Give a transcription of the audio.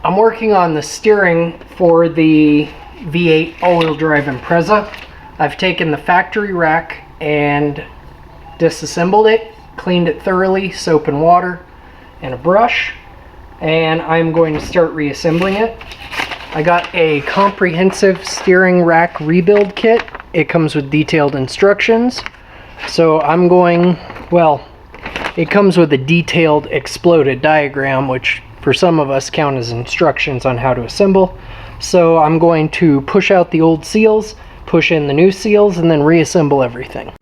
I'm working on the steering for the V8 all-wheel drive Impreza. I've taken the factory rack and disassembled it, cleaned it thoroughly, soap and water, and a brush, and I'm going to start reassembling it. I got a comprehensive steering rack rebuild kit. It comes with detailed instructions. So I'm going, well, it comes with a detailed exploded diagram, which for some of us count as instructions on how to assemble. So I'm going to push out the old seals, push in the new seals, and then reassemble everything.